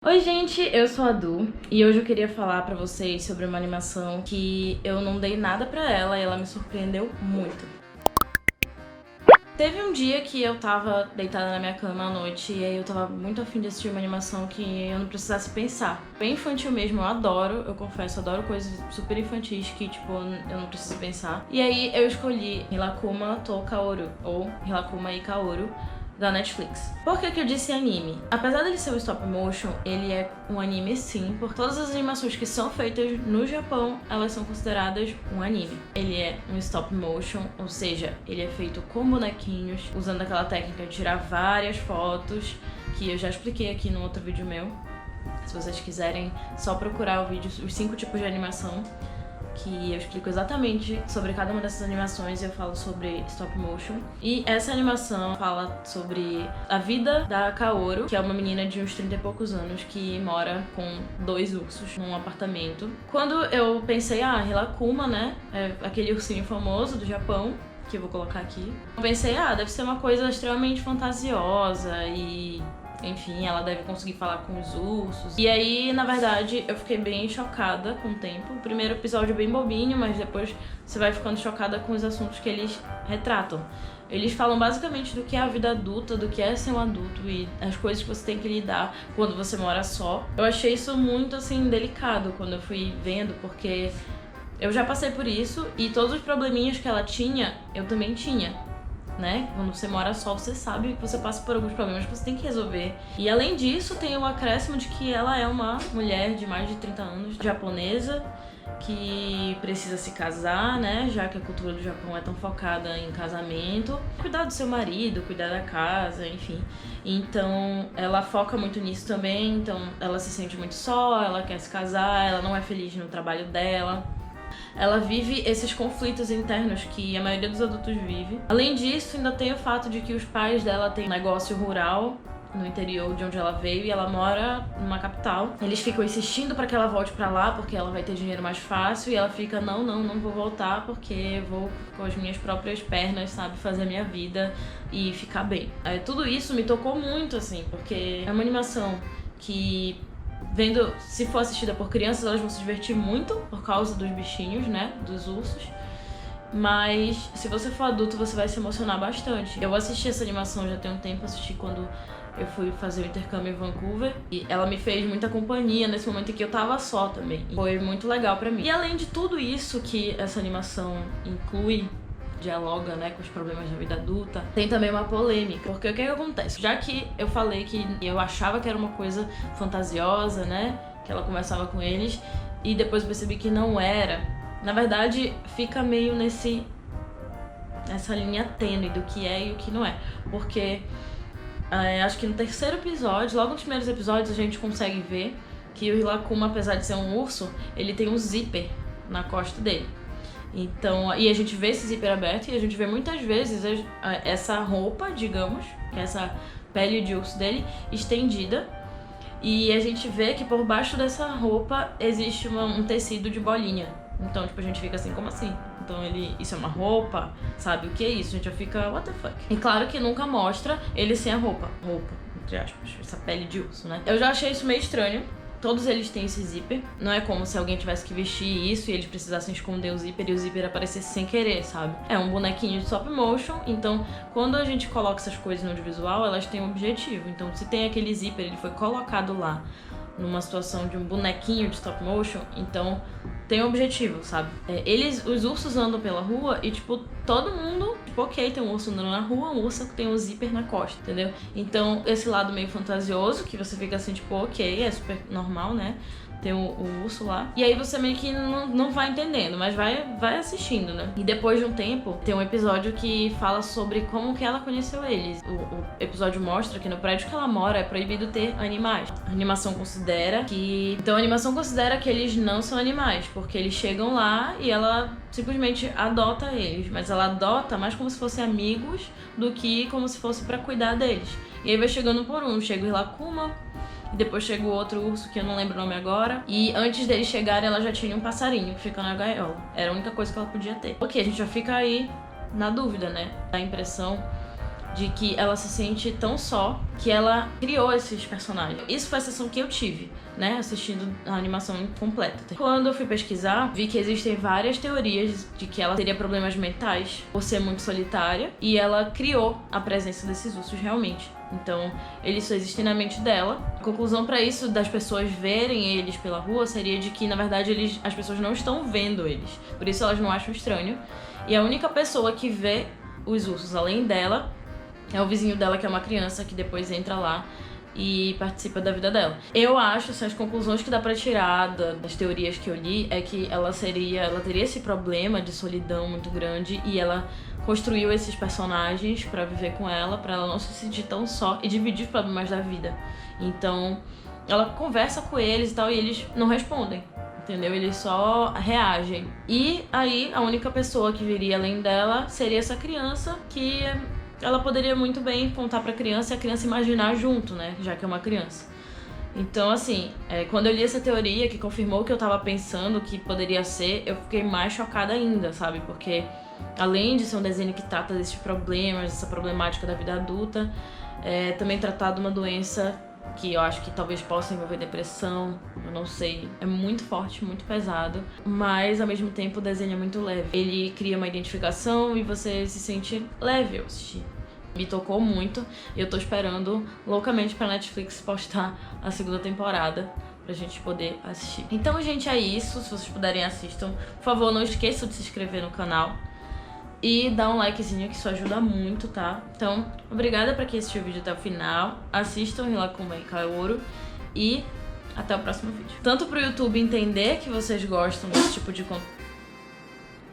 Oi gente, eu sou a Du e hoje eu queria falar pra vocês sobre uma animação que eu não dei nada pra ela e ela me surpreendeu muito. Teve um dia que eu tava deitada na minha cama à noite e aí eu tava muito afim de assistir uma animação que eu não precisasse pensar. Bem infantil mesmo, eu adoro, eu confesso, adoro coisas super infantis que, tipo, eu não preciso pensar. E aí eu escolhi Hirakuma to Kaoru, ou Hirakuma e Kaoru, da Netflix. Por que que eu disse anime? Apesar dele ser um stop motion, ele é um anime sim, por todas as animações que são feitas no Japão, elas são consideradas um anime. Ele é um stop motion, ou seja, ele é feito com bonequinhos, usando aquela técnica de tirar várias fotos, que eu já expliquei aqui no outro vídeo meu. Se vocês quiserem só procurar o vídeo, os 5 tipos de animação, que eu explico exatamente sobre cada uma dessas animações e eu falo sobre stop motion. E essa animação fala sobre a vida da Kaoru, que é uma menina de uns 30 e poucos anos que mora com 2 ursos num apartamento. Quando eu pensei, Hirakuma, né, é aquele ursinho famoso do Japão, que eu vou colocar aqui. Eu pensei, deve ser uma coisa extremamente fantasiosa e... enfim, ela deve conseguir falar com os ursos. E aí, na verdade, eu fiquei bem chocada com o tempo. O primeiro episódio é bem bobinho, mas depois você vai ficando chocada com os assuntos que eles retratam. Eles falam basicamente do que é a vida adulta, do que é ser um adulto e as coisas que você tem que lidar quando você mora só. Eu achei isso muito, assim, delicado quando eu fui vendo, porque eu já passei por isso e todos os probleminhas que ela tinha, eu também tinha. Né? Quando você mora só, você sabe que você passa por alguns problemas que você tem que resolver. E além disso, tem o acréscimo de que ela é uma mulher de mais de 30 anos, japonesa, que precisa se casar, né? Já que a cultura do Japão é tão focada em casamento. Cuidar do seu marido, cuidar da casa, enfim. Então, ela foca muito nisso também. Então, ela se sente muito só, ela quer se casar, ela não é feliz no trabalho dela. Ela vive esses conflitos internos que a maioria dos adultos vive. Além disso, ainda tem o fato de que os pais dela têm um negócio rural no interior de onde ela veio e ela mora numa capital. Eles ficam insistindo para que ela volte para lá porque ela vai ter dinheiro mais fácil e ela fica, não vou voltar porque vou com as minhas próprias pernas, sabe, fazer a minha vida e ficar bem. Tudo isso me tocou muito, assim, porque é uma animação que... se for assistida por crianças, elas vão se divertir muito por causa dos bichinhos, né, dos ursos. Mas se você for adulto, você vai se emocionar bastante. Eu assisti essa animação já tem um tempo, assisti quando eu fui fazer o intercâmbio em Vancouver. E ela me fez muita companhia nesse momento em que eu tava só também. E foi muito legal pra mim. E além de tudo isso que essa animação inclui, dialoga, né, com os problemas da vida adulta, tem também uma polêmica. Porque o que acontece? Já que eu falei que eu achava que era uma coisa fantasiosa, né, que ela conversava com eles, e depois eu percebi que não era, na verdade fica meio nessa linha tênue do que é e o que não é. Porque acho que no terceiro episódio, logo nos primeiros episódios, a gente consegue ver que o Hirakuma, apesar de ser um urso, ele tem um zíper na costa dele. Então, e a gente vê esse zíper aberto e a gente vê muitas vezes essa roupa, digamos, que é essa pele de urso dele, estendida. E a gente vê que por baixo dessa roupa existe um tecido de bolinha. Então, tipo, a gente fica assim, como assim? Então isso é uma roupa? Sabe o que é isso? A gente já fica, what the fuck? E claro que nunca mostra ele sem a roupa, entre aspas, essa pele de urso, né? Eu já achei isso meio estranho. Todos eles têm esse zíper. Não é como se alguém tivesse que vestir isso e eles precisassem esconder o zíper e o zíper aparecesse sem querer, sabe? É um bonequinho de stop motion, então quando a gente coloca essas coisas no audiovisual, elas têm um objetivo. Então se tem aquele zíper, ele foi colocado lá numa situação de um bonequinho de stop motion, então tem um objetivo, sabe? Os ursos andam pela rua e, tipo, todo mundo, tipo, ok, tem um urso andando na rua, um urso tem um zíper na costa, entendeu? Então, esse lado meio fantasioso, que você fica assim, tipo, ok, é super normal, né? Tem o urso lá. E aí você meio que não vai entendendo, mas vai assistindo, né? E depois de um tempo, tem um episódio que fala sobre como que ela conheceu eles. O episódio mostra que no prédio que ela mora é proibido ter animais. A animação considera que... Então a animação considera que eles não são animais, porque eles chegam lá e ela simplesmente adota eles. Mas ela adota mais como se fossem amigos do que como se fosse pra cuidar deles. E aí vai chegando por um. Chega o Hirakuma, e depois chega o outro urso, que eu não lembro o nome agora. E antes deles chegarem, ela já tinha um passarinho que fica na gaiola. Era a única coisa que ela podia ter. Ok, a gente já fica aí na dúvida, né? Dá a impressão de que ela se sente tão só que ela criou esses personagens. Isso foi a sensação que eu tive, né, assistindo a animação completa. Quando eu fui pesquisar, vi que existem várias teorias de que ela teria problemas mentais por ser muito solitária e ela criou a presença desses ursos realmente. Então, eles só existem na mente dela. A conclusão pra isso, das pessoas verem eles pela rua, seria de que, na verdade, as pessoas não estão vendo eles. Por isso elas não acham estranho. E a única pessoa que vê os ursos além dela é o vizinho dela, que é uma criança, que depois entra lá e participa da vida dela. Eu acho, assim, as conclusões que dá pra tirar das teorias que eu li é que ela teria esse problema de solidão muito grande e ela construiu esses personagens pra viver com ela, pra ela não se sentir tão só e dividir os problemas da vida. Então, ela conversa com eles e tal, e eles não respondem, entendeu? Eles só reagem. E aí, a única pessoa que viria além dela seria essa criança, que ela poderia muito bem contar pra criança e a criança imaginar junto, né? Já que é uma criança. Então, assim, quando eu li essa teoria que confirmou o que eu tava pensando que poderia ser, eu fiquei mais chocada ainda, sabe? Porque além de ser um desenho que trata desses problemas, dessa problemática da vida adulta, também tratar de uma doença que eu acho que talvez possa envolver depressão, eu não sei. É muito forte, muito pesado, mas ao mesmo tempo o desenho é muito leve. Ele cria uma identificação e você se sente leve ao assistir. Me tocou muito e eu tô esperando loucamente pra Netflix postar a segunda temporada pra gente poder assistir. Então, gente, é isso. Se vocês puderem, assistam. Por favor, não esqueçam de se inscrever no canal e dá um likezinho, que isso ajuda muito, tá? Então, obrigada pra quem assistiu o vídeo até o final. Assistam Rilakkuma Kaoru e até o próximo vídeo. Tanto pro YouTube entender que vocês gostam desse tipo de conteúdo,